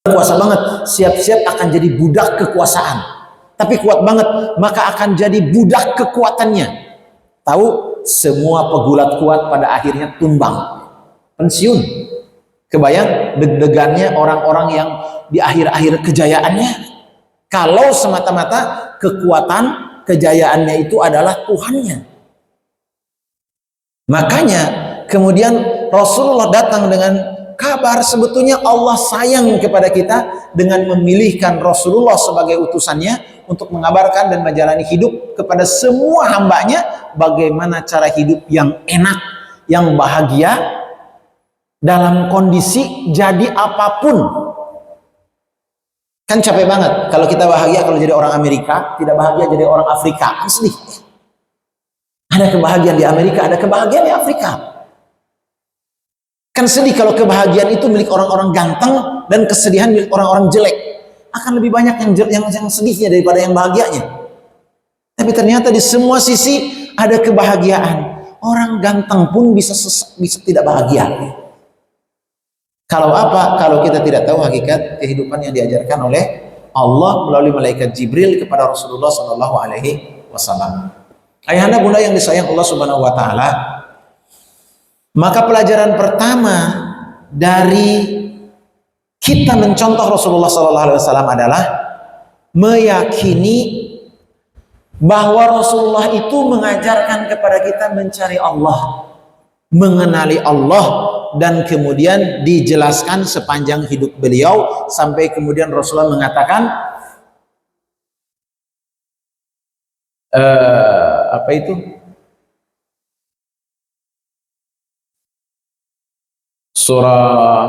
kuasa banget, siap-siap akan jadi budak kekuasaan. Tapi kuat banget, maka akan jadi budak kekuatannya. Tahu, semua pegulat kuat pada akhirnya tumbang, pensiun. Kebayang deg-degannya orang-orang yang di akhir-akhir kejayaannya. Kalau semata-mata kekuatan kejayaannya itu adalah Tuhannya. Makanya kemudian Rasulullah datang dengan kabar sebetulnya Allah sayang kepada kita dengan memilihkan Rasulullah sebagai utusannya untuk mengabarkan dan menjalani hidup kepada semua hambanya bagaimana cara hidup yang enak, yang bahagia dalam kondisi jadi apapun. Kan capek banget kalau kita bahagia kalau jadi orang Amerika, tidak bahagia jadi orang Afrika, asli. Ada kebahagiaan di Amerika, ada kebahagiaan di Afrika. Kan sedih kalau kebahagiaan itu milik orang-orang ganteng dan kesedihan milik orang-orang jelek. Akan lebih banyak yang sedihnya daripada yang bahagianya. Tapi ternyata di semua sisi ada kebahagiaan. Orang ganteng pun bisa tidak bahagia. Kalau apa? Kalau kita tidak tahu hakikat kehidupan yang diajarkan oleh Allah melalui malaikat Jibril kepada Rasulullah Shallallahu Alaihi Wasallam. Ayahanda bunda yang disayang Allah Subhanahu Wa Taala. Maka pelajaran pertama dari kita mencontoh Rasulullah SAW adalah meyakini bahwa Rasulullah itu mengajarkan kepada kita mencari Allah, mengenali Allah, dan kemudian dijelaskan sepanjang hidup beliau sampai kemudian Rasulullah mengatakan apa itu? Surah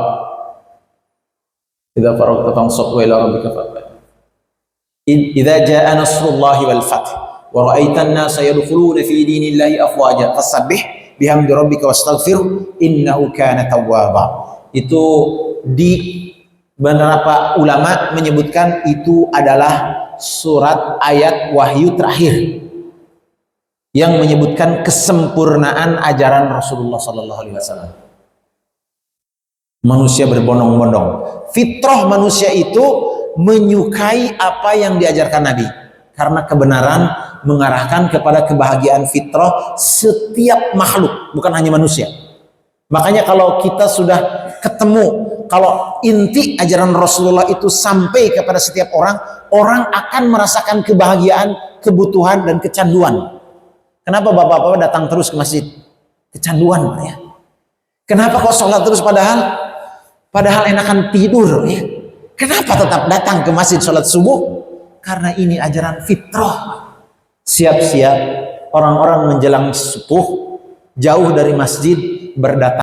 Idza faragta fansab wa ila rabbika farghab. Idza jaa nasrullahi wal fath wa ra'aitan nasa yadkhuluna fi dinillahi afwaja fasabbih bihamdi rabbika wastaghfir innahu kana tawwaba. Itu di beberapa ulama menyebutkan itu adalah surat ayat wahyu terakhir yang menyebutkan kesempurnaan ajaran Rasulullah sallallahu alaihi wasallam. Manusia berbondong-bondong. Fitrah manusia itu menyukai apa yang diajarkan Nabi. Karena kebenaran mengarahkan kepada kebahagiaan fitrah setiap makhluk, bukan hanya manusia. Makanya kalau kita sudah ketemu, kalau inti ajaran Rasulullah itu sampai kepada setiap orang, orang akan merasakan kebahagiaan, kebutuhan, dan kecanduan. Kenapa bapak-bapak datang terus ke masjid? Kecanduan, ya. Kenapa kok sholat terus padahal enakan tidur, ya? Kenapa tetap datang ke masjid sholat subuh? Karena ini ajaran fitrah. Siap-siap orang-orang menjelang subuh jauh dari masjid berdatangan